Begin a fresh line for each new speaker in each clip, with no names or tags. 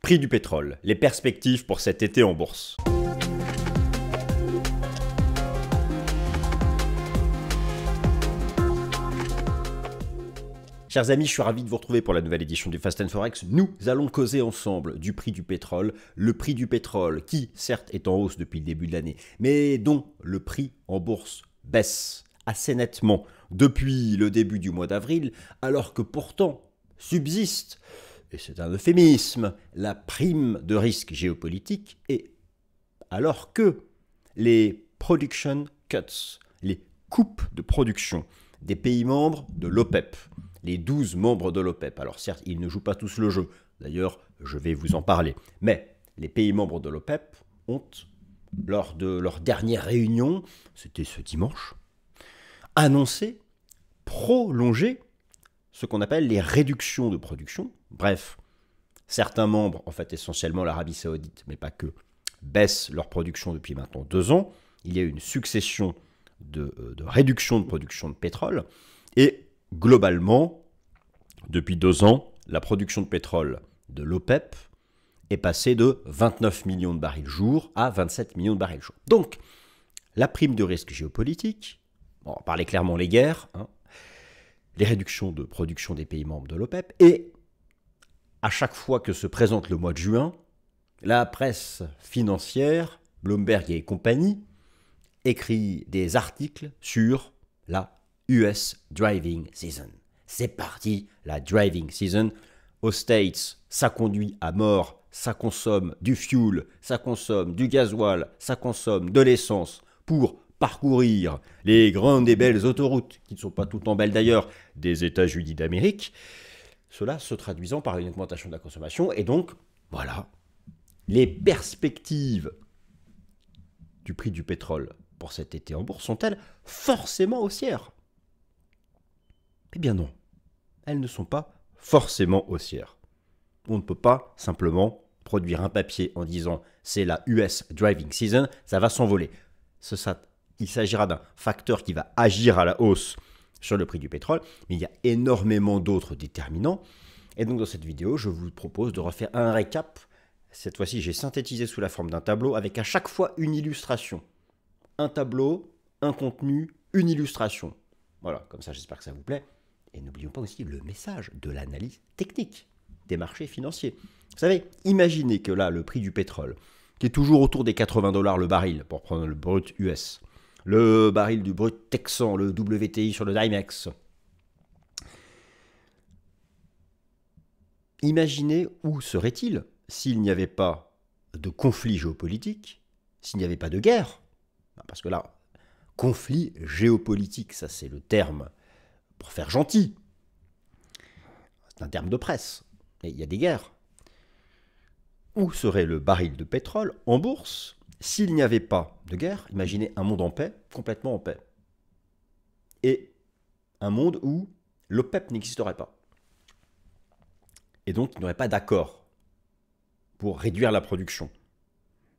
Prix du pétrole, les perspectives pour cet été en bourse. Chers amis, je suis ravi de vous retrouver pour la nouvelle édition du Fast & Forex. Nous allons causer ensemble du prix du pétrole. Le prix du pétrole qui, certes, est en hausse depuis le début de l'année, mais dont le prix en bourse baisse assez nettement depuis le début du mois d'avril, alors que pourtant subsiste, et c'est un euphémisme, la prime de risque géopolitique, et alors que les production cuts, les coupes de production des pays membres de l'OPEP, les 12 membres de l'OPEP. Alors certes, ils ne jouent pas tous le jeu. D'ailleurs, je vais vous en parler. Mais les pays membres de l'OPEP ont, lors de leur dernière réunion, c'était ce dimanche, annoncé prolonger ce qu'on appelle les réductions de production. Bref, certains membres, en fait essentiellement l'Arabie Saoudite, mais pas que, baissent leur production depuis maintenant 2 ans. Il y a eu une succession de réductions de production de pétrole. Et globalement, depuis 2 ans, la production de pétrole de l'OPEP est passée de 29 millions de barils jour à 27 millions de barils jour. Donc, la prime de risque géopolitique, on va parler clairement les guerres, les réductions de production des pays membres de l'OPEP, et à chaque fois que se présente le mois de juin, la presse financière, Bloomberg et compagnie, écrit des articles sur la US driving season. C'est parti, la driving season. Aux States, ça conduit à mort, ça consomme du fuel, ça consomme du gasoil, ça consomme de l'essence pour parcourir les grandes et belles autoroutes, qui ne sont pas tout le temps belles d'ailleurs, des États-Unis d'Amérique, cela se traduisant par une augmentation de la consommation. Et donc, voilà, les perspectives du prix du pétrole pour cet été en bourse sont-elles forcément haussières? Eh bien non, elles ne sont pas forcément haussières. On ne peut pas simplement produire un papier en disant c'est la US driving season, ça va s'envoler. Il s'agira d'un facteur qui va agir à la hausse sur le prix du pétrole, mais il y a énormément d'autres déterminants. Et donc dans cette vidéo, je vous propose de refaire un récap. Cette fois-ci, j'ai synthétisé sous la forme d'un tableau avec à chaque fois une illustration. Un tableau, un contenu, une illustration. Voilà, comme ça j'espère que ça vous plaît. Et n'oublions pas aussi le message de l'analyse technique des marchés financiers. Vous savez, imaginez que là, le prix du pétrole, qui est toujours autour des 80 $ le baril, pour prendre le brut US, le baril du brut texan, le WTI sur le Dimex. Imaginez où serait-il s'il n'y avait pas de conflit géopolitique, s'il n'y avait pas de guerre. Parce que là, conflit géopolitique, ça c'est le terme pour faire gentil. C'est un terme de presse. Et il y a des guerres. Où serait le baril de pétrole en bourse s'il n'y avait pas de guerre? Imaginez un monde en paix, complètement en paix. Et un monde où l'OPEP n'existerait pas. Et donc, il n'y aurait pas d'accord pour réduire la production.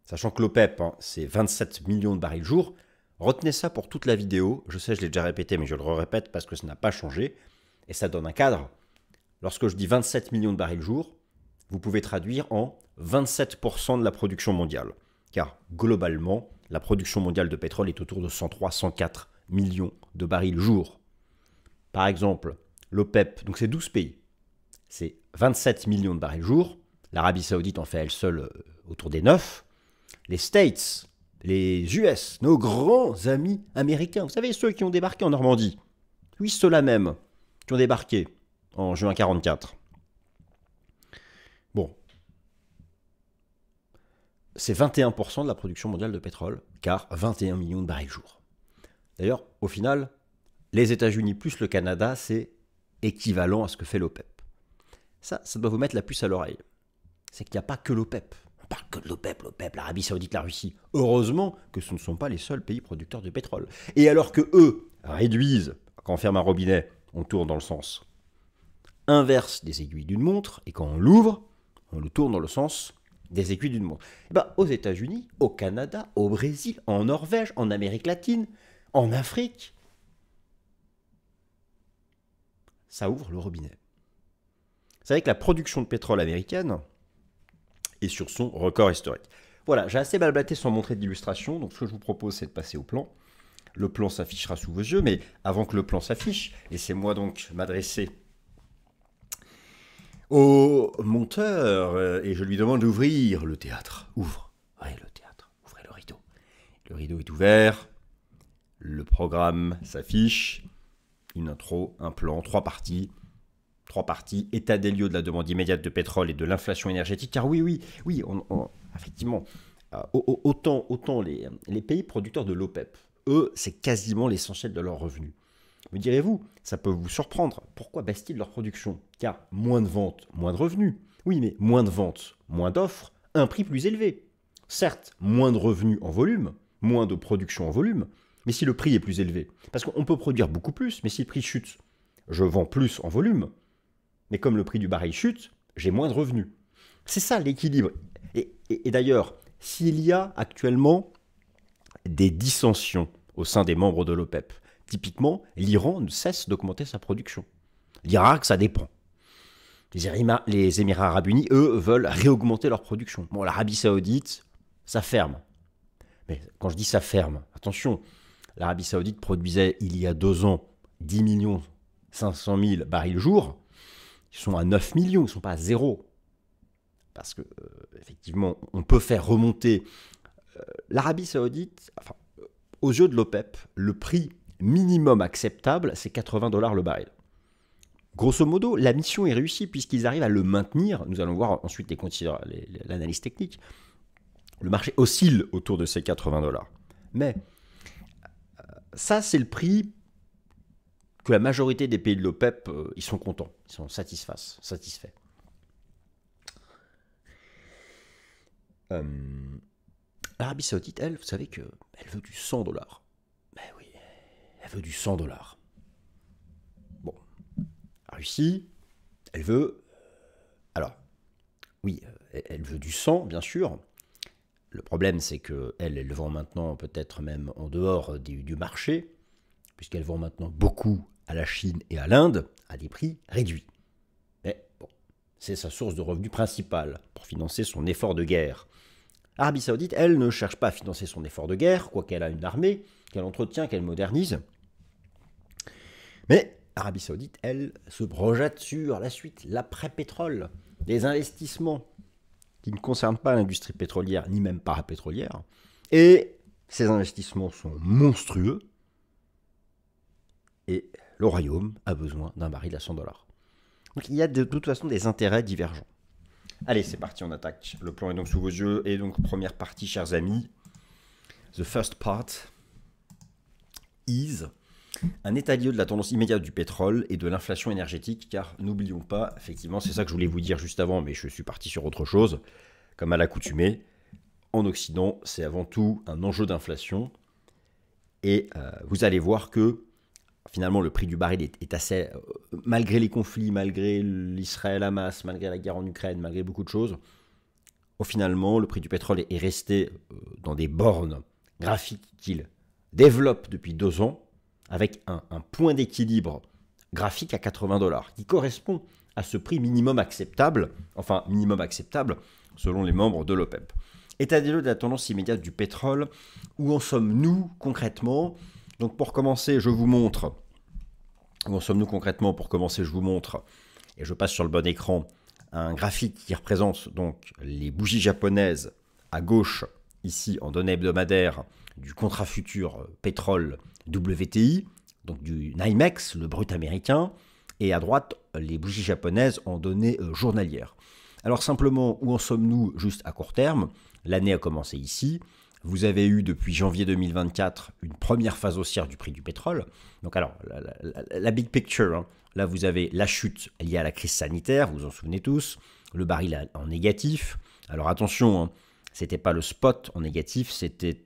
Sachant que l'OPEP, c'est 27 millions de barils jour. Retenez ça pour toute la vidéo. Je sais, je l'ai déjà répété, mais je le répète parce que ça n'a pas changé. Et ça donne un cadre. Lorsque je dis 27 millions de barils jour, vous pouvez traduire en 27% de la production mondiale. Car globalement, la production mondiale de pétrole est autour de 103-104 millions de barils jour. Par exemple, l'OPEP, donc c'est 12 pays, c'est 27 millions de barils jour. L'Arabie Saoudite en fait elle seule autour des 9. Les States, les US, nos grands amis américains, vous savez, ceux qui ont débarqué en Normandie. Oui, ceux-là même, qui ont débarqué en juin 1944. Bon, c'est 21% de la production mondiale de pétrole, car 21 millions de barils jour. D'ailleurs, au final, les États-Unis plus le Canada, c'est équivalent à ce que fait l'OPEP. Ça doit vous mettre la puce à l'oreille. C'est qu'il n'y a pas que l'OPEP. On parle que de l'OPEP, l'Arabie Saoudite, la Russie. Heureusement que ce ne sont pas les seuls pays producteurs de pétrole. Et alors que eux réduisent, quand on ferme un robinet, on tourne dans le sens inverse des aiguilles d'une montre, et quand on l'ouvre, on le tourne dans le sens des aiguilles d'une montre. Et ben, aux États-Unis, au Canada, au Brésil, en Norvège, en Amérique latine, en Afrique, ça ouvre le robinet. Vous savez que la production de pétrole américaine, et sur son record historique. Voilà, j'ai assez balblaté sans montrer d'illustration, donc ce que je vous propose, c'est de passer au plan. Le plan s'affichera sous vos yeux, mais avant que le plan s'affiche, laissez-moi donc m'adresser au monteur et je lui demande d'ouvrir le théâtre. Ouvre, oui, le théâtre, ouvrez le rideau. Le rideau est ouvert, le programme s'affiche, une intro, un plan, 3 parties. 3 parties, état des lieux de la demande immédiate de pétrole et de l'inflation énergétique. Car oui, effectivement, autant les pays producteurs de l'OPEP, eux, c'est quasiment l'essentiel de leurs revenus. Me direz-vous, ça peut vous surprendre. Pourquoi baissent-ils leur production? Car moins de ventes, moins de revenus. Oui, mais moins de ventes, moins d'offres, un prix plus élevé. Certes, moins de revenus en volume, moins de production en volume, mais si le prix est plus élevé, parce qu'on peut produire beaucoup plus, mais si le prix chute, je vends plus en volume, mais comme le prix du baril chute, j'ai moins de revenus. C'est ça l'équilibre. Et d'ailleurs, s'il y a actuellement des dissensions au sein des membres de l'OPEP, typiquement, l'Iran ne cesse d'augmenter sa production. L'Irak, ça dépend. Les Émirats arabes unis, eux, veulent réaugmenter leur production. Bon, l'Arabie saoudite, ça ferme. Mais quand je dis ça ferme, attention, l'Arabie saoudite produisait il y a 2 ans 10 500 000 barils jour. Ils sont à 9 millions, ils ne sont pas à 0. Parce que, effectivement, on peut faire remonter l'Arabie saoudite, enfin, aux yeux de l'OPEP, le prix minimum acceptable, c'est 80 $ le baril. Grosso modo, la mission est réussie puisqu'ils arrivent à le maintenir. Nous allons voir ensuite l'analyse technique. Le marché oscille autour de ces 80 $. Mais ça, c'est le prix que la majorité des pays de l'OPEP, ils sont contents, ils sont satisfaits. L'Arabie saoudite, elle, vous savez qu'elle veut du 100 $. Ben oui, elle veut du 100 $. Bon, la Russie, elle veut... Alors, oui, elle veut du 100, bien sûr. Le problème, c'est qu'elle vend maintenant peut-être même en dehors du marché, puisqu'elle vend maintenant beaucoup à la Chine et à l'Inde à des prix réduits. Mais bon, c'est sa source de revenus principale pour financer son effort de guerre. L'Arabie saoudite, elle, ne cherche pas à financer son effort de guerre, quoiqu'elle a une armée, qu'elle entretient, qu'elle modernise. Mais l'Arabie saoudite, elle, se projette sur la suite, l'après-pétrole, les investissements qui ne concernent pas l'industrie pétrolière, ni même parapétrolière. Et ces investissements sont monstrueux. Et le royaume a besoin d'un baril à 100 $. Donc il y a de toute façon des intérêts divergents. Allez, c'est parti, on attaque. Le plan est donc sous vos yeux. Et donc, première partie, chers amis. The first part is un état des lieux de la tendance immédiate du pétrole et de l'inflation énergétique. Car n'oublions pas, effectivement, c'est ça que je voulais vous dire juste avant, mais je suis parti sur autre chose. Comme à l'accoutumée, en Occident, c'est avant tout un enjeu d'inflation. Et vous allez voir que finalement, le prix du baril est assez... malgré les conflits, malgré l'Israël-Hamas, malgré la guerre en Ukraine, malgré beaucoup de choses, finalement, le prix du pétrole est resté dans des bornes graphiques qu'il développe depuis 2 ans, avec un point d'équilibre graphique à 80 $, qui correspond à ce prix minimum acceptable, enfin, minimum acceptable selon les membres de l'OPEP. État des lieux de la tendance immédiate du pétrole, où en sommes-nous concrètement? Donc pour commencer, je vous montre, où en sommes-nous concrètement? Pour commencer, je vous montre, et je passe sur le bon écran, un graphique qui représente donc les bougies japonaises à gauche, ici en données hebdomadaires, du contrat futur pétrole WTI, donc du NYMEX, le brut américain, et à droite, les bougies japonaises en données journalières. Alors simplement, où en sommes-nous juste à court terme? L'année a commencé ici. Vous avez eu depuis janvier 2024 une première phase haussière du prix du pétrole. Donc alors, la big picture, hein. Là vous avez la chute liée à la crise sanitaire, vous vous en souvenez tous, le baril en négatif. Alors attention, hein, c'était pas le spot en négatif, c'était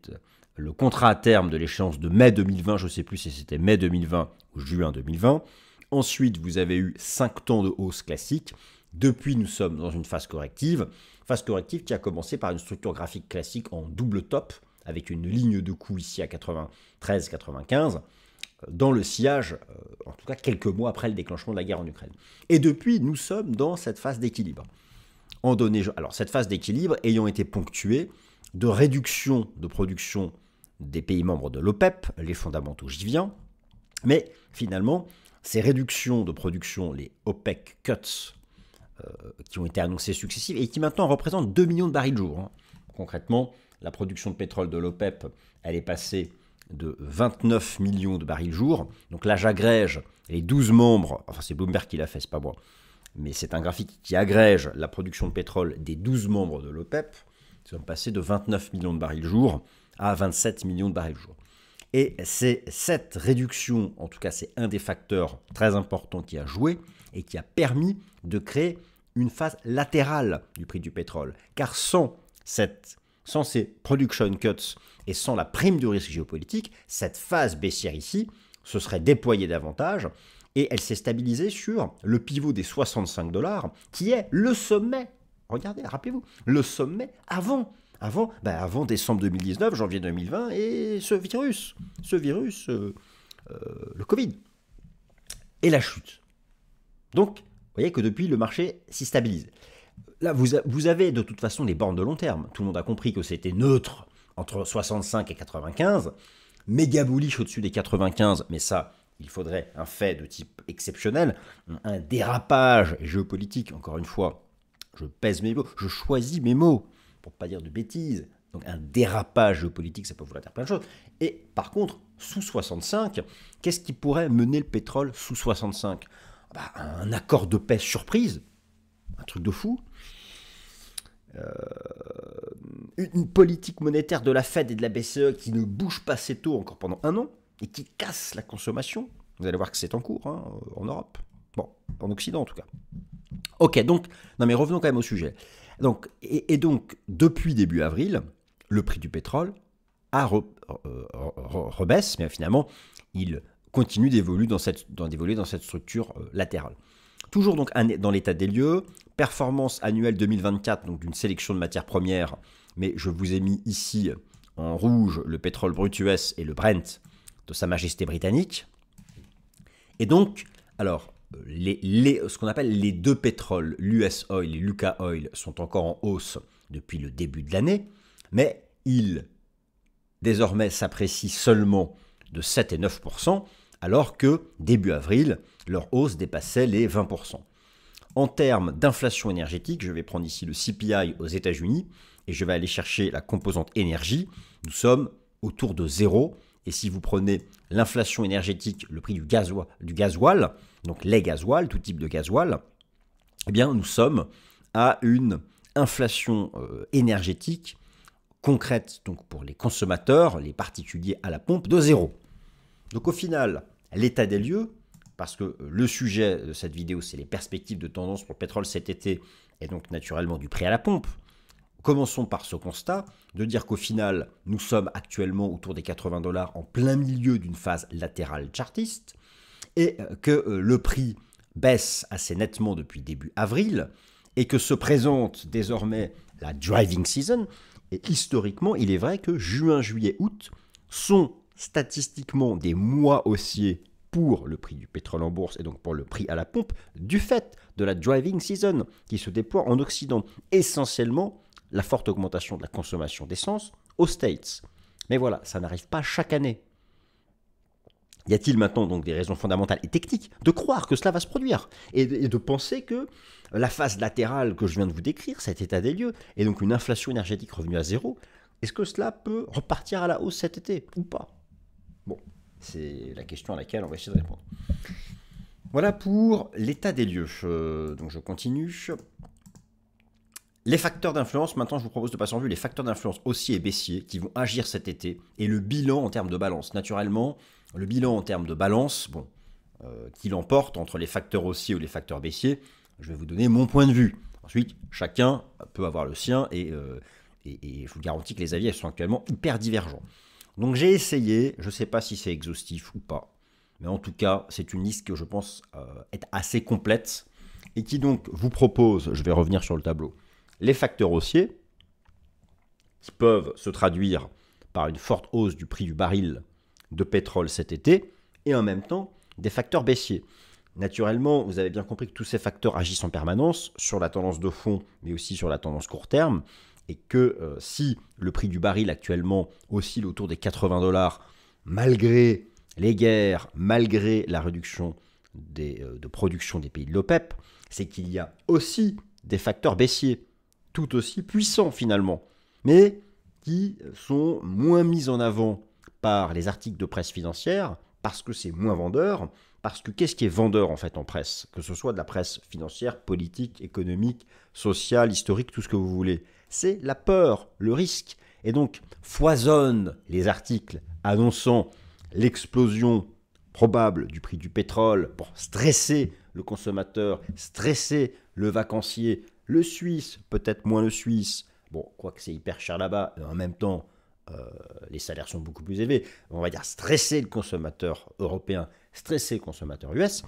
le contrat à terme de l'échéance de mai 2020, je ne sais plus si c'était mai 2020 ou juin 2020. Ensuite, vous avez eu 5 temps de hausse classique. Depuis, nous sommes dans une phase corrective qui a commencé par une structure graphique classique en double top, avec une ligne de coût ici à 93-95, dans le sillage, en tout cas quelques mois après le déclenchement de la guerre en Ukraine. Et depuis, nous sommes dans cette phase d'équilibre. Alors cette phase d'équilibre ayant été ponctuée de réduction de production des pays membres de l'OPEP, les fondamentaux, j'y viens, mais finalement, ces réductions de production, les OPEC cuts, qui ont été annoncées successives et qui maintenant représentent 2 millions de barils jour. Hein. Concrètement, la production de pétrole de l'OPEP, elle est passée de 29 millions de barils jour. Donc là, j'agrège les 12 membres, enfin c'est Bloomberg qui l'a fait, c'est pas moi, mais c'est un graphique qui agrège la production de pétrole des 12 membres de l'OPEP. Ils sont passés de 29 millions de barils jour à 27 millions de barils jour. Et c'est cette réduction, en tout cas c'est un des facteurs très importants qui a joué et qui a permis de créer une phase latérale du prix du pétrole. Car sans ces production cuts et sans la prime de risque géopolitique, cette phase baissière ici se serait déployée davantage et elle s'est stabilisée sur le pivot des 65 $, qui est le sommet. Regardez, rappelez-vous, le sommet avant décembre 2019, janvier 2020 et ce virus, le Covid. Et la chute. Donc, vous voyez que depuis, le marché s'y stabilise. Là, vous avez de toute façon les bornes de long terme. Tout le monde a compris que c'était neutre entre 65 et 95. Méga bullish au-dessus des 95, mais ça, il faudrait un fait de type exceptionnel, un dérapage géopolitique, encore une fois. Je pèse mes mots, je choisis mes mots, pour ne pas dire de bêtises. Donc un dérapage géopolitique, ça peut vouloir dire plein de choses. Et par contre, sous 65, qu'est-ce qui pourrait mener le pétrole sous 65 ? Un accord de paix surprise, un truc de fou. Une politique monétaire de la Fed et de la BCE qui ne bouge pas ses taux encore pendant un an et qui casse la consommation. Vous allez voir que c'est en cours en Europe. Bon, en Occident en tout cas. Ok, donc, non mais revenons quand même au sujet. Donc, donc, depuis début avril, le prix du pétrole rebaisse, mais finalement, il continue d'évoluer dans cette structure latérale. Toujours donc dans l'état des lieux, performance annuelle 2024, donc d'une sélection de matières premières, mais je vous ai mis ici en rouge le pétrole brut US et le Brent de Sa Majesté britannique. Et donc, alors, ce qu'on appelle les deux pétroles, l'US Oil et l'UK Oil, sont encore en hausse depuis le début de l'année, mais ils désormais s'apprécient seulement de 7 et 9%, alors que début avril, leur hausse dépassait les 20%. En termes d'inflation énergétique, je vais prendre ici le CPI aux États-Unis et je vais aller chercher la composante énergie. Nous sommes autour de 0. Et si vous prenez l'inflation énergétique, le prix du gasoil, donc les gasoils, tout type de gasoil, eh bien nous sommes à une inflation énergétique concrète, donc pour les consommateurs, les particuliers à la pompe, de 0. Donc au final, l'état des lieux, parce que le sujet de cette vidéo, c'est les perspectives de tendance pour le pétrole cet été, et donc naturellement du prix à la pompe. Commençons par ce constat, de dire qu'au final, nous sommes actuellement autour des 80 $ en plein milieu d'une phase latérale chartiste, et que le prix baisse assez nettement depuis début avril, et que se présente désormais la driving season, et historiquement, il est vrai que juin, juillet, août sont statistiquement des mois haussiers pour le prix du pétrole en bourse et donc pour le prix à la pompe, du fait de la driving season qui se déploie en Occident, essentiellement la forte augmentation de la consommation d'essence aux States. Mais voilà, ça n'arrive pas chaque année. Y a-t-il maintenant donc des raisons fondamentales et techniques de croire que cela va se produire et de penser que la phase latérale que je viens de vous décrire, cet état des lieux, et donc une inflation énergétique revenue à 0, est-ce que cela peut repartir à la hausse cet été ou pas? Bon, c'est la question à laquelle on va essayer de répondre. Voilà pour l'état des lieux. Donc je continue. Les facteurs d'influence, maintenant je vous propose de passer en vue les facteurs d'influence haussiers et baissiers qui vont agir cet été et le bilan en termes de balance. Naturellement, le bilan en termes de balance, bon, qui l'emporte entre les facteurs haussiers ou les facteurs baissiers, je vais vous donner mon point de vue. Ensuite, chacun peut avoir le sien et je vous garantis que les avis sont actuellement hyper divergents. Donc j'ai essayé, je ne sais pas si c'est exhaustif ou pas, mais en tout cas, c'est une liste que je pense être assez complète et qui donc vous propose, je vais revenir sur le tableau, les facteurs haussiers qui peuvent se traduire par une forte hausse du prix du baril de pétrole cet été et en même temps des facteurs baissiers Naturellement, vous avez bien compris que tous ces facteurs agissent en permanence sur la tendance de fond, mais aussi sur la tendance court terme, et que si le prix du baril actuellement oscille autour des 80 $, malgré les guerres, malgré la réduction de production des pays de l'OPEP, c'est qu'il y a aussi des facteurs baissiers, tout aussi puissants finalement, mais qui sont moins mis en avant par les articles de presse financière, parce que c'est moins vendeur, parce que qu'est-ce qui est vendeur en fait en presse? Que ce soit de la presse financière, politique, économique, sociale, historique, tout ce que vous voulez. C'est la peur, le risque. Et donc foisonnent les articles annonçant l'explosion probable du prix du pétrole pour stresser le consommateur, stresser le vacancier, le Suisse, peut-être moins le Suisse. Bon, quoique c'est hyper cher là-bas, en même temps, les salaires sont beaucoup plus élevés. On va dire stresser le consommateur européen, stresser le consommateur US.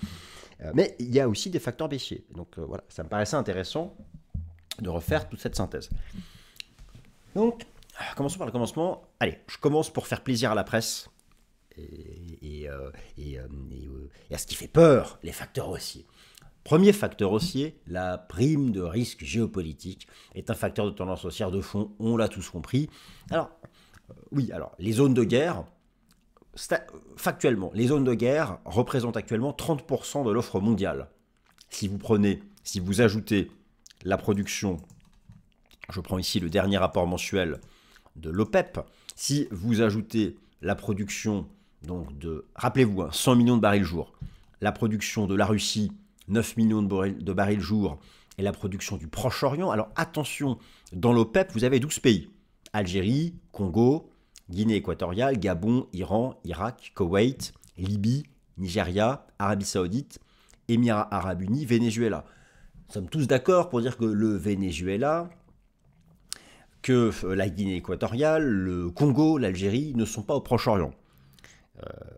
Mais il y a aussi des facteurs baissiers. Donc voilà, ça me paraissait intéressant de refaire toute cette synthèse. Donc, commençons par le commencement. Allez, je commence pour faire plaisir à la presse et à ce qui fait peur, les facteurs haussiers. Premier facteur haussier, la prime de risque géopolitique est un facteur de tendance haussière de fond, on l'a tous compris. Alors, oui, alors les zones de guerre, factuellement, les zones de guerre représentent actuellement 30% de l'offre mondiale. Si vous ajoutez la production, je prends ici le dernier rapport mensuel de l'OPEP, si vous ajoutez la production donc de, rappelez-vous, 100 millions de barils jour, la production de la Russie, 9 millions de barils jour, et la production du Proche-Orient, alors attention, dans l'OPEP, vous avez 12 pays. Algérie, Congo, Guinée équatoriale, Gabon, Iran, Irak, Koweït, Libye, Nigeria, Arabie Saoudite, Émirats Arabes Unis, Venezuela. Nous sommes tous d'accord pour dire que le Venezuela, que la Guinée équatoriale, le Congo, l'Algérie ne sont pas au Proche-Orient.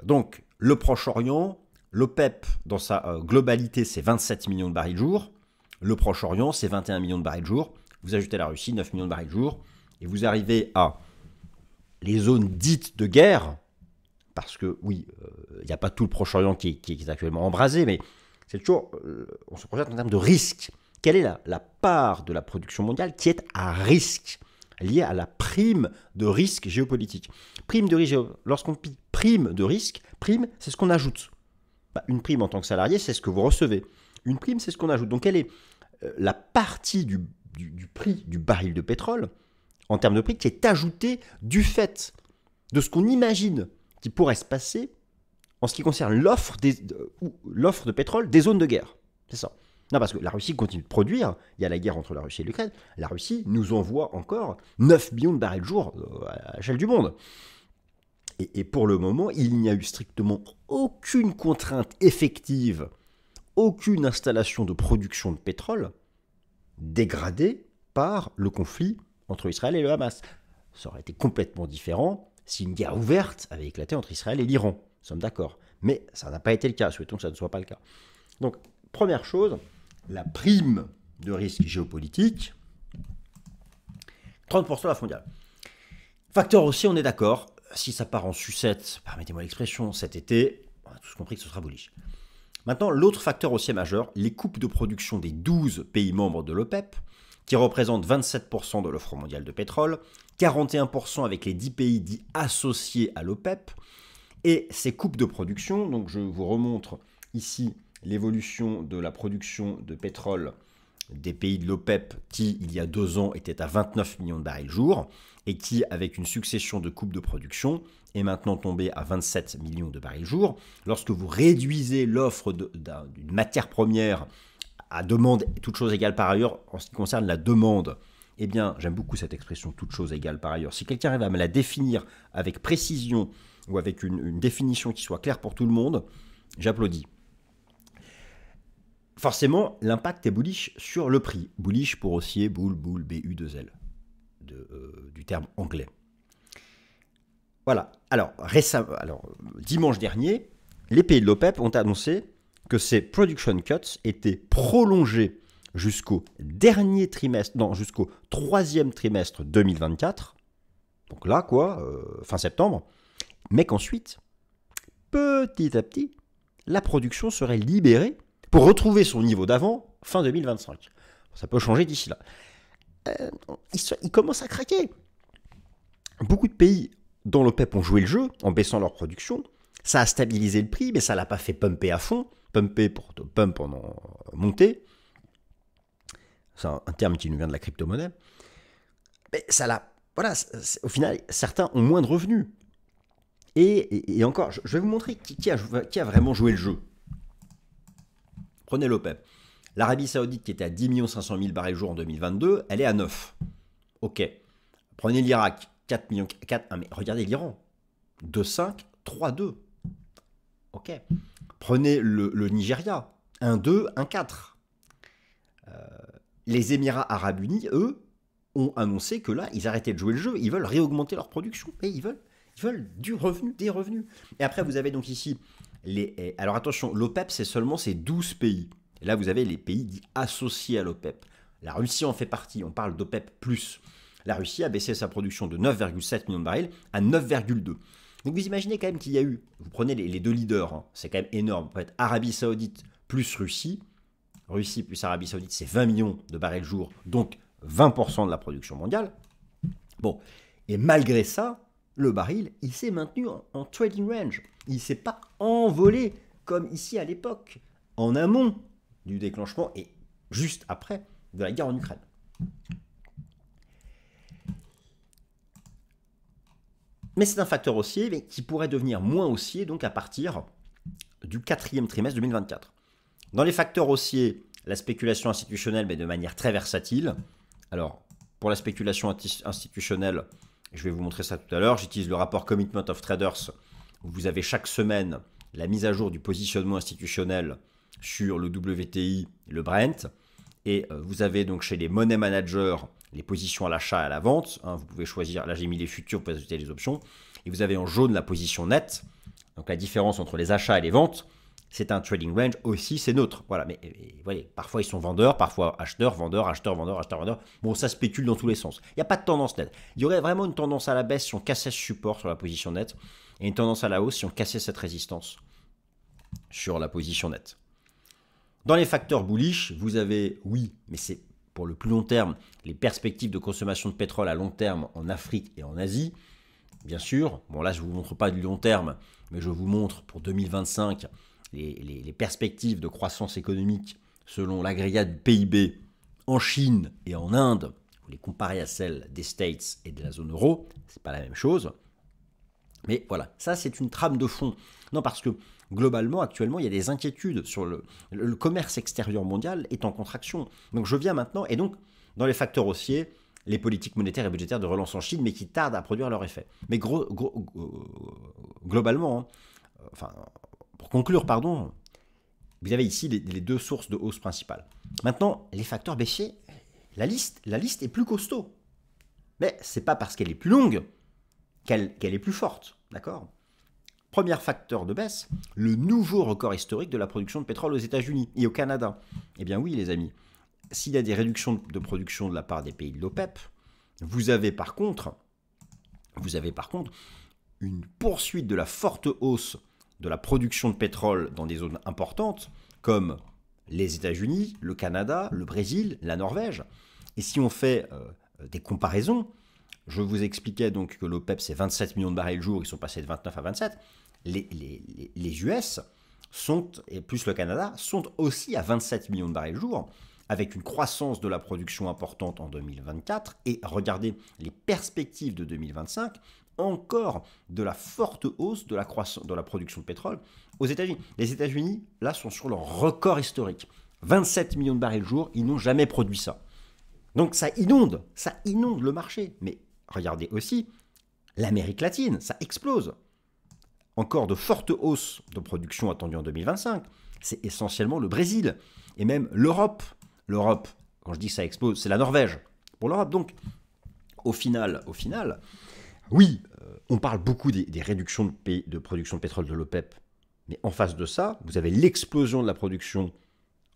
Donc, le Proche-Orient, l'OPEP, dans sa globalité, c'est 27 millions de barils jour. Le Proche-Orient, c'est 21 millions de barils jour. Vous ajoutez la Russie, 9 millions de barils jour. Et vous arrivez à les zones dites de guerre, parce que, oui, il n'y a pas tout le Proche-Orient qui est actuellement embrasé, mais c'est toujours, on se projette en termes de risque. Quelle est la part de la production mondiale qui est à risque, liée à la prime de risque géopolitique? Prime de risque, lorsqu'on dit prime de risque, prime, c'est ce qu'on ajoute. Une prime en tant que salarié, c'est ce que vous recevez. Une prime, c'est ce qu'on ajoute. Donc, quelle est la partie du prix du baril de pétrole, en termes de prix, qui est ajoutée du fait de ce qu'on imagine qui pourrait se passer en ce qui concerne l'offre de pétrole des zones de guerre? C'est ça. Non, parce que la Russie continue de produire, il y a la guerre entre la Russie et l'Ukraine, la Russie nous envoie encore 9 millions de barils jour à l'échelle du monde. Et pour le moment, il n'y a eu strictement aucune contrainte effective, aucune installation de production de pétrole dégradée par le conflit entre Israël et le Hamas. Ça aurait été complètement différent si une guerre ouverte avait éclaté entre Israël et l'Iran. Nous sommes d'accord. Mais ça n'a pas été le cas. Souhaitons que ça ne soit pas le cas. Donc, première chose, la prime de risque géopolitique, 30% de la mondiale. Facteur aussi, on est d'accord. Si ça part en sucette, permettez-moi l'expression, cet été, on a tous compris que ce sera bullish. Maintenant, l'autre facteur haussier majeur, les coupes de production des 12 pays membres de l'OPEP, qui représentent 27% de l'offre mondiale de pétrole, 41% avec les 10 pays dits associés à l'OPEP, et ces coupes de production, donc je vous remontre ici l'évolution de la production de pétrole des pays de l'OPEP qui, il y a 2 ans, étaient à 29 millions de barils jour, et qui, avec une succession de coupes de production, est maintenant tombé à 27 millions de barils jour. Lorsque vous réduisez l'offre d'une matière première à demande, toute chose égale par ailleurs, en ce qui concerne la demande, eh bien, j'aime beaucoup cette expression, toute chose égale par ailleurs. Si quelqu'un arrive à me la définir avec précision ou avec une définition qui soit claire pour tout le monde, j'applaudis. Forcément, l'impact est bullish sur le prix. Bullish pour haussier, boule, BU2L, du terme anglais. Voilà. Alors, dimanche dernier, les pays de l'OPEP ont annoncé que ces production cuts étaient prolongés jusqu'au jusqu'au 3e trimestre 2024. Donc là, fin septembre. Mais qu'ensuite, petit à petit, la production serait libérée pour retrouver son niveau d'avant fin 2025. Ça peut changer d'ici là. Il commence à craquer. Beaucoup de pays dans l'OPEP ont joué le jeu en baissant leur production. Ça a stabilisé le prix, mais ça ne l'a pas fait pumper à fond. Pumper pour pump pendant monter. C'est un terme qui nous vient de la crypto-monnaie. Mais ça l'a. Voilà, au final, certains ont moins de revenus. Et encore, je vais vous montrer qui a vraiment joué le jeu. Prenez l'OPEP. L'Arabie Saoudite qui était à 10 500 000 barils jour en 2022, elle est à 9. Ok. Prenez l'Irak, 4 millions. 4, mais regardez l'Iran. 2,5, 3,2. Ok. Prenez le Nigeria, 1,2, 1,4. Les Émirats Arabes Unis, eux, ont annoncé que là, ils arrêtaient de jouer le jeu, ils veulent réaugmenter leur production. Et ils veulent du revenu, des revenus. Et après, vous avez donc ici alors attention, l'OPEP, c'est 12 pays. Et là, vous avez les pays dits associés à l'OPEP. La Russie en fait partie, on parle d'OPEP+. La Russie a baissé sa production de 9,7 millions de barils à 9,2. Donc vous imaginez quand même qu'il y a eu, vous prenez les deux leaders, hein, c'est quand même énorme. Vous faites Arabie Saoudite plus Russie. Russie plus Arabie Saoudite, c'est 20 millions de barils jour, donc 20% de la production mondiale. Bon, et malgré ça, le baril, il s'est maintenu en trading range. Il ne s'est pas envolé comme ici à l'époque, en amont du déclenchement et juste après de la guerre en Ukraine. Mais c'est un facteur haussier mais qui pourrait devenir moins haussier donc à partir du 4e trimestre 2024. Dans les facteurs haussiers, la spéculation institutionnelle, mais de manière très versatile. Alors, pour la spéculation institutionnelle, je vais vous montrer ça tout à l'heure. J'utilise le rapport Commitment of Traders, où vous avez chaque semaine la mise à jour du positionnement institutionnel sur le WTI, le Brent. Et vous avez donc chez les money managers les positions à l'achat et à la vente. Vous pouvez choisir, là j'ai mis les futurs, vous pouvez ajouter les options. Et vous avez en jaune la position nette. Donc la différence entre les achats et les ventes, c'est un trading range aussi, c'est neutre. Voilà, mais vous voyez, parfois ils sont vendeurs, parfois acheteurs, vendeurs, acheteurs, vendeurs, acheteurs, vendeurs. Bon, ça spécule dans tous les sens. Il n'y a pas de tendance nette. Il y aurait vraiment une tendance à la baisse si on cassait ce support sur la position nette et une tendance à la hausse si on cassait cette résistance sur la position nette. Dans les facteurs bullish, vous avez, oui, mais c'est pour le plus long terme, les perspectives de consommation de pétrole à long terme en Afrique et en Asie. Bien sûr, bon là je ne vous montre pas du long terme, mais je vous montre pour 2025 les perspectives de croissance économique selon l'agrégat du PIB en Chine et en Inde. Vous les comparez à celles des States et de la zone euro, c'est pas la même chose. Mais voilà, ça c'est une trame de fond. Non, parce que globalement, actuellement, il y a des inquiétudes sur le commerce extérieur mondial est en contraction. Donc je viens maintenant, et donc dans les facteurs haussiers, les politiques monétaires et budgétaires de relance en Chine, mais qui tardent à produire leur effet. Mais globalement, pour conclure, pardon, vous avez ici les deux sources de hausse principales. Maintenant, les facteurs baissiers, la liste est plus costaud. Mais ce n'est pas parce qu'elle est plus longue qu'elle est plus forte, d'accord ? Premier facteur de baisse, le nouveau record historique de la production de pétrole aux États-Unis et au Canada. Eh bien oui, les amis, s'il y a des réductions de production de la part des pays de l'OPEP, vous avez par contre une poursuite de la forte hausse de la production de pétrole dans des zones importantes, comme les États-Unis, le Canada, le Brésil, la Norvège. Et si on fait des comparaisons, je vous expliquais donc que l'OPEP c'est 27 millions de barils jour, ils sont passés de 29 à 27. Les US sont, et plus le Canada, sont aussi à 27 millions de barils jour, avec une croissance de la production importante en 2024. Et regardez les perspectives de 2025, encore de la forte hausse de la production de pétrole aux États-Unis. Les États-Unis, là, sont sur leur record historique. 27 millions de barils jour, ils n'ont jamais produit ça. Donc ça inonde le marché. Mais regardez aussi, l'Amérique latine, ça explose. Encore de fortes hausses de production attendues en 2025. C'est essentiellement le Brésil et même l'Europe. L'Europe, quand je dis ça explose, c'est la Norvège. Pour l'Europe, donc, au final, oui, on parle beaucoup des réductions de production de pétrole de l'OPEP. Mais en face de ça, vous avez l'explosion de la production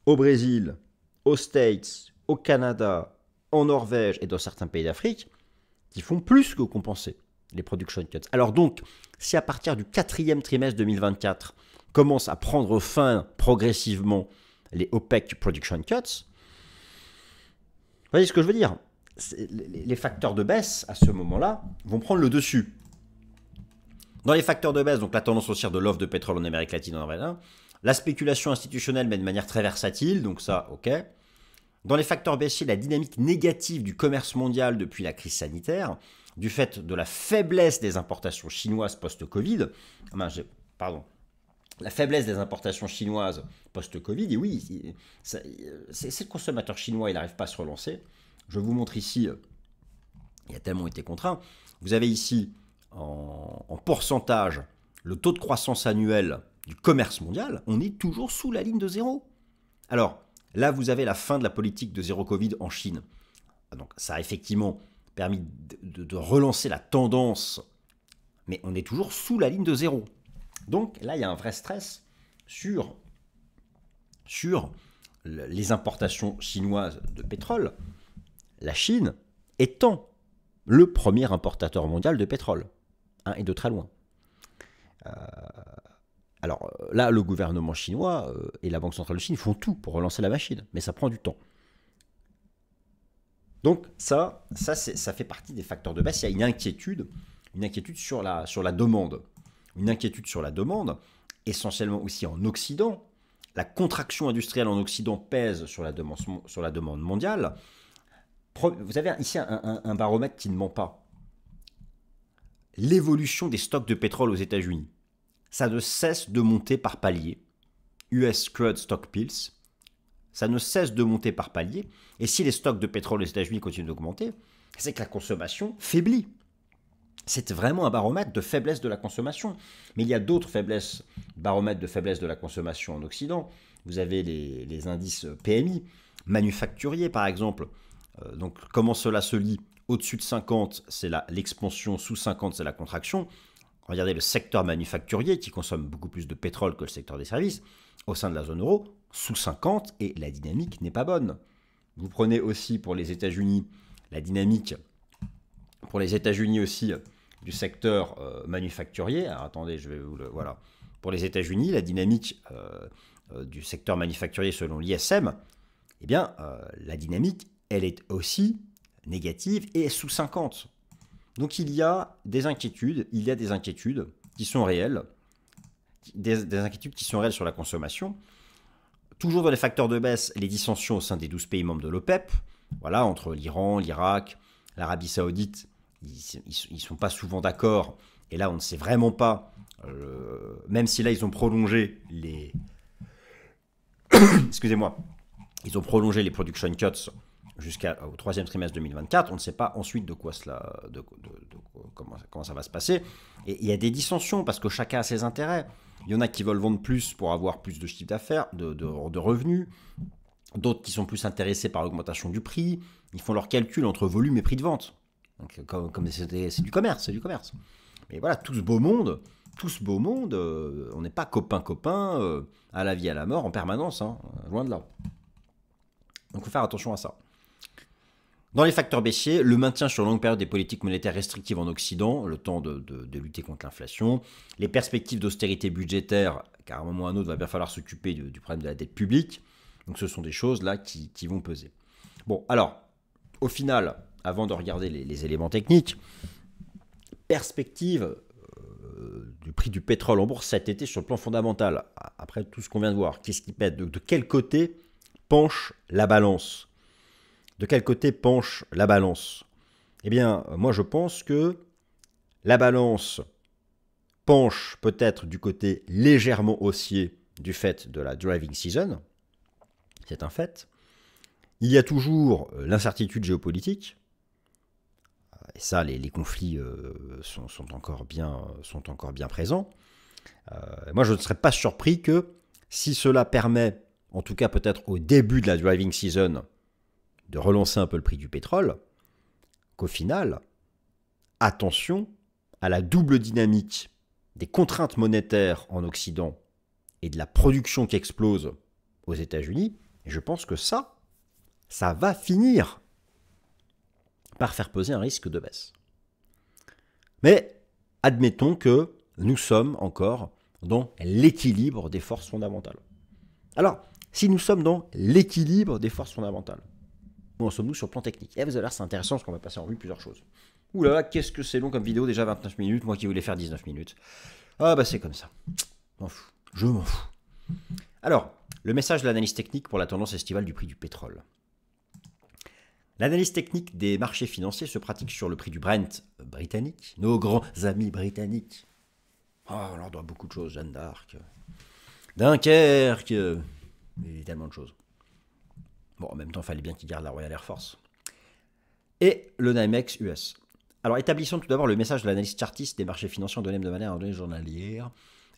au Brésil, aux States, au Canada, en Norvège et dans certains pays d'Afrique qui font plus que compenser les production cuts. Alors donc, si à partir du 4e trimestre 2024, commence à prendre fin progressivement les OPEC Production Cuts, vous voyez ce que je veux dire? Les facteurs de baisse, à ce moment-là, vont prendre le dessus. Dans les facteurs de baisse, donc la tendance haussière de l'offre de pétrole en Amérique latine en avril, la spéculation institutionnelle, mais de manière très versatile, donc ça, ok. Dans les facteurs baissiers, la dynamique négative du commerce mondial depuis la crise sanitaire, du fait de la faiblesse des importations chinoises post-Covid, pardon, la faiblesse des importations chinoises post-Covid, et oui, c'est le consommateur chinois, il n'arrive pas à se relancer. Je vous montre ici, il a tellement été contraint. Vous avez ici, en pourcentage, le taux de croissance annuel du commerce mondial, on est toujours sous la ligne de zéro. Alors, là, vous avez la fin de la politique de zéro Covid en Chine. Donc, ça a effectivement permis de relancer la tendance, mais on est toujours sous la ligne de zéro. Donc, là, il y a un vrai stress sur les importations chinoises de pétrole. La Chine étant le premier importateur mondial de pétrole, et de très loin. Alors là, le gouvernement chinois et la Banque centrale de Chine font tout pour relancer la machine, mais ça prend du temps. Donc ça fait partie des facteurs de baisse. Il y a une inquiétude sur la demande. Une inquiétude sur la demande, essentiellement aussi en Occident. La contraction industrielle en Occident pèse sur la demande mondiale. Vous avez ici un baromètre qui ne ment pas. L'évolution des stocks de pétrole aux États-Unis. Ça ne cesse de monter par palier. US Crude Stock Pills. Ça ne cesse de monter par palier. Et si les stocks de pétrole aux États-Unis continuent d'augmenter, c'est que la consommation faiblit. C'est vraiment un baromètre de faiblesse de la consommation. Mais il y a d'autres baromètres de faiblesse de la consommation en Occident. Vous avez les indices PMI, manufacturiers par exemple. Donc comment cela se lit? Au-dessus de 50, c'est l'expansion, sous 50, c'est la contraction. Regardez le secteur manufacturier qui consomme beaucoup plus de pétrole que le secteur des services. Au sein de la zone euro, sous 50, et la dynamique n'est pas bonne. Vous prenez aussi pour les États-Unis la dynamique, pour les États-Unis aussi, du secteur manufacturier. Alors attendez, je vais vous le... Voilà. Pour les États-Unis, la dynamique du secteur manufacturier selon l'ISM, eh bien, la dynamique, elle est aussi négative et sous 50. Donc il y a des inquiétudes qui sont réelles, des inquiétudes qui sont réelles sur la consommation. Toujours dans les facteurs de baisse, les dissensions au sein des 12 pays membres de l'OPEP, voilà, entre l'Iran, l'Irak, l'Arabie Saoudite, ils ne sont pas souvent d'accord. Et là, on ne sait vraiment pas, même si là, ils ont prolongé les... Excusez-moi. Ils ont prolongé les production cuts jusqu'au troisième trimestre 2024. On ne sait pas ensuite de quoi comment ça va se passer. Et il y a des dissensions parce que chacun a ses intérêts. Il y en a qui veulent vendre plus pour avoir plus de chiffre d'affaires, de revenus. D'autres qui sont plus intéressés par l'augmentation du prix. Ils font leurs calculs entre volume et prix de vente. Donc, comme c'est du commerce, Mais voilà, tout ce beau monde, on n'est pas copains à la vie, à la mort en permanence, loin de là. Donc il faut faire attention à ça. Dans les facteurs baissiers, le maintien sur longue période des politiques monétaires restrictives en Occident, le temps de lutter contre l'inflation, les perspectives d'austérité budgétaire, car à un moment ou à un autre, il va bien falloir s'occuper du problème de la dette publique. Donc ce sont des choses là qui vont peser. Bon, alors, au final, avant de regarder les éléments techniques, perspective du prix du pétrole en bourse cet été sur le plan fondamental. Après tout ce qu'on vient de voir, qu'est-ce qui pète? De quel côté penche la balance? De quel côté penche la balance? Eh bien, moi je pense que la balance penche peut-être du côté légèrement haussier du fait de la driving season. C'est un fait. Il y a toujours l'incertitude géopolitique. Et ça, les conflits sont encore bien présents. Moi, je ne serais pas surpris que si cela permet, en tout cas peut-être au début de la driving season, de relancer un peu le prix du pétrole, qu'au final, attention à la double dynamique des contraintes monétaires en Occident et de la production qui explose aux États-Unis. Et je pense que ça va finir par faire peser un risque de baisse. Mais admettons que nous sommes encore dans l'équilibre des forces fondamentales. Alors, si nous sommes dans l'équilibre des forces fondamentales, où en sommes-nous sur le plan technique? Et vous allez voir, c'est intéressant parce qu'on va passer en revue plusieurs choses. Ouh là là, qu'est-ce que c'est long comme vidéo, déjà 29 minutes, moi qui voulais faire 19 minutes. Ah bah c'est comme ça. M'en fous. Je m'en fous. Alors, le message de l'analyse technique pour la tendance estivale du prix du pétrole. L'analyse technique des marchés financiers se pratique sur le prix du Brent britannique, nos grands amis britanniques. Oh, on leur doit beaucoup de choses, Jeanne d'Arc, Dunkerque, et tellement de choses. Bon, en même temps, il fallait bien qu'ils gardent la Royal Air Force. Et le NYMEX US. Alors, établissons tout d'abord le message de l'analyse chartiste des marchés financiers en données hebdomadaires et en données journalières,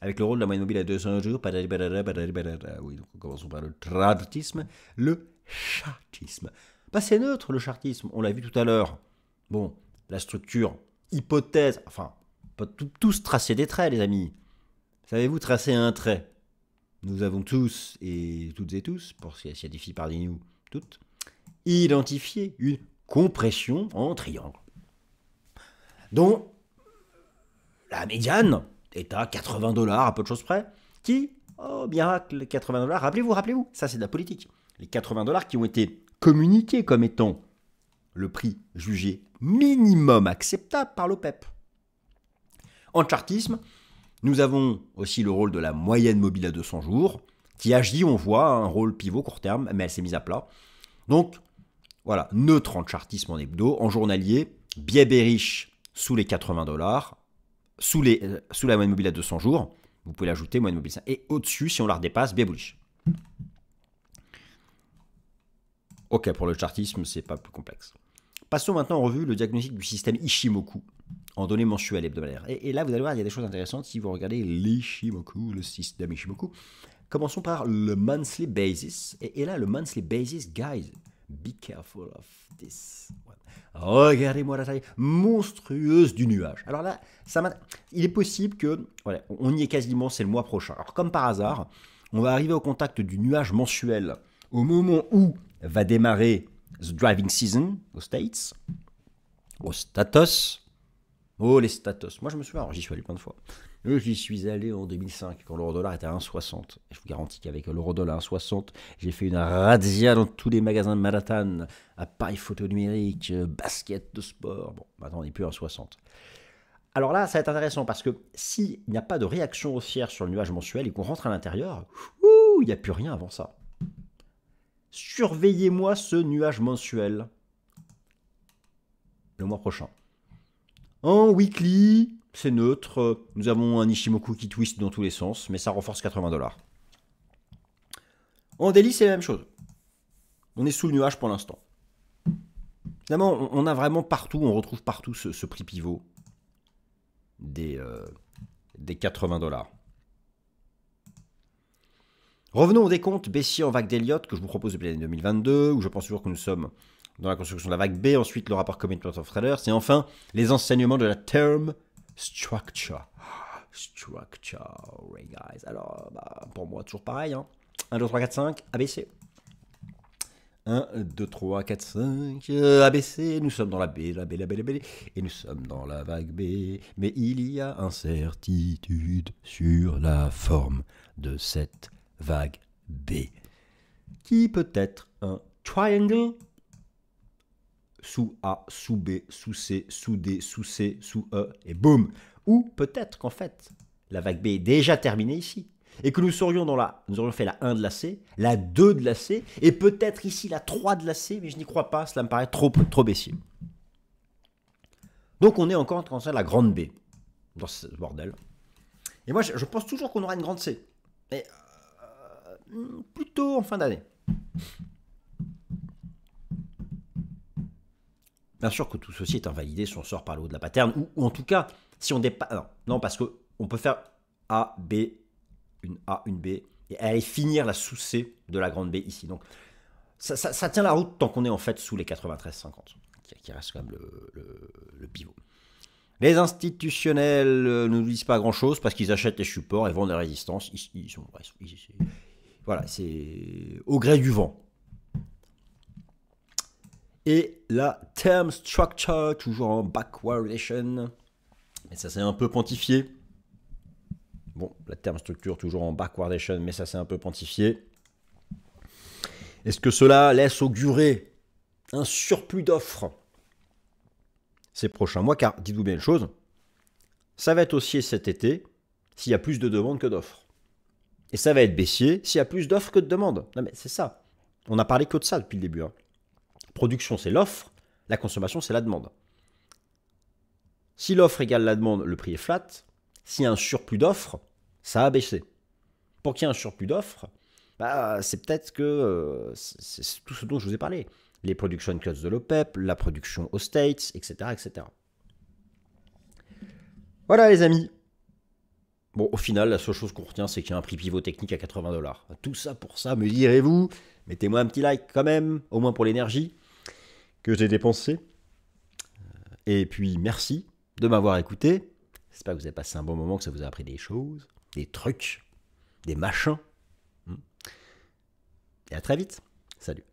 avec le rôle de la moyenne mobile à 200 jours. Oui, donc commençons par le chartisme. Le chartisme. Bah, c'est neutre, le chartisme, on l'a vu tout à l'heure. Bon, la structure, hypothèse, enfin, pas tous tracer des traits, les amis. Savez-vous tracer un trait? Nous avons tous, et toutes et tous, pour s'il y a des filles parmi nous, toutes, identifié une compression en triangle, dont la médiane est à 80 $, à peu de choses près, qui, oh miracle, 80 $, rappelez-vous, ça c'est de la politique. Les 80 $ qui ont été communiqués comme étant le prix jugé minimum acceptable par l'OPEP. En chartisme, nous avons aussi le rôle de la moyenne mobile à 200 jours, qui agit, on voit, un rôle pivot court terme, mais elle s'est mise à plat. Donc, voilà, neutre en chartisme en hebdo, en journalier, biais bearish sous les 80 $, sous la moyenne mobile à 200 jours, vous pouvez l'ajouter, moyenne mobile 5, et au-dessus, si on la redépasse, biais bullish. Ok, pour le chartisme, c'est pas plus complexe. Passons maintenant en revue le diagnostic du système Ishimoku en données mensuelles et hebdomadaires. Et là, vous allez voir, il y a des choses intéressantes si vous regardez l'Ishimoku, le système Ishimoku. Commençons par le monthly basis. Et là, le monthly basis, guys, be careful of this one. Regardez-moi la taille monstrueuse du nuage. Alors là, il est possible que, voilà, on y est quasiment, c'est le mois prochain. Alors comme par hasard, on va arriver au contact du nuage mensuel au moment où va démarrer the driving season aux States, aux Statos. Oh, les Statos. Moi, je me souviens, alors j'y suis allé plein de fois. J'y suis allé en 2005, quand l'euro-dollar était à 1,60. Et je vous garantis qu'avec l'euro-dollar à 1,60, j'ai fait une razzia dans tous les magasins de Manhattan, appareils photo numériques, baskets de sport. Bon, maintenant, on n'est plus à 1,60. Alors là, ça va être intéressant parce que s'il n'y a pas de réaction haussière sur le nuage mensuel et qu'on rentre à l'intérieur, il n'y a plus rien avant ça. Surveillez-moi ce nuage mensuel le mois prochain. En weekly, c'est neutre. Nous avons un Ishimoku qui twist dans tous les sens, mais ça renforce 80 $. En daily, c'est la même chose. On est sous le nuage pour l'instant. Finalement, on a vraiment partout, on retrouve partout ce prix pivot des 80 $. Revenons au décompte baissier en vague d'Elliott que je vous propose depuis l'année 2022, où je pense toujours que nous sommes dans la construction de la vague B, ensuite le rapport Commitment of Traders, et enfin les enseignements de la term structure. Structure, right guys. Alors, pour moi, toujours pareil. 1, 2, 3, 4, 5, ABC. 1, 2, 3, 4, 5, ABC. Nous sommes dans la B, la B, la B, la B. Et nous sommes dans la vague B. Mais il y a incertitude sur la forme de cette vague B, qui peut être un triangle sous A, sous B, sous C, sous D, sous C, sous E, et boum. Ou peut-être qu'en fait, la vague B est déjà terminée ici, et que nous aurions fait la 1 de la C, la 2 de la C, et peut-être ici la 3 de la C, mais je n'y crois pas, cela me paraît trop baissier. Donc on est encore en train de faire la grande B, dans ce bordel. Et moi, je pense toujours qu'on aura une grande C. Mais plutôt en fin d'année. Bien sûr que tout ceci est invalidé si on sort par le haut de la pattern, ou en tout cas, si on dépasse... Non, parce qu'on peut faire A, B, une A, une B, et aller finir la sous-C de la grande B ici. Donc, ça tient la route tant qu'on est en fait sous les 93,50, qui reste quand même le pivot. Les institutionnels ne nous disent pas grand-chose parce qu'ils achètent les supports et vendent les résistances. Voilà, c'est au gré du vent. Et la term structure, toujours en backwardation. Mais ça c'est un peu pontifié. Bon, la terme structure toujours en backwardation, mais ça c'est un peu pontifié. Est-ce que cela laisse augurer un surplus d'offres ces prochains mois? Car dites-vous bien une chose, ça va être haussier cet été s'il y a plus de demandes que d'offres. Et ça va être baissier s'il y a plus d'offres que de demandes. Non mais c'est ça. On n'a parlé que de ça depuis le début. Hein. Production c'est l'offre, la consommation c'est la demande. Si l'offre égale la demande, le prix est flat. S'il y a un surplus d'offres, ça a baissé. Pour qu'il y ait un surplus d'offres, bah, c'est peut-être que c'est tout ce dont je vous ai parlé. Les production cuts de l'OPEP, la production aux States, etc., etc. Voilà les amis. Bon, au final, la seule chose qu'on retient, c'est qu'il y a un prix pivot technique à 80 $. Tout ça pour ça, me direz-vous. Mettez-moi un petit like quand même, au moins pour l'énergie que j'ai dépensée. Et puis, merci de m'avoir écouté. J'espère que vous avez passé un bon moment, que ça vous a appris des choses, des trucs, des machins. Et à très vite. Salut.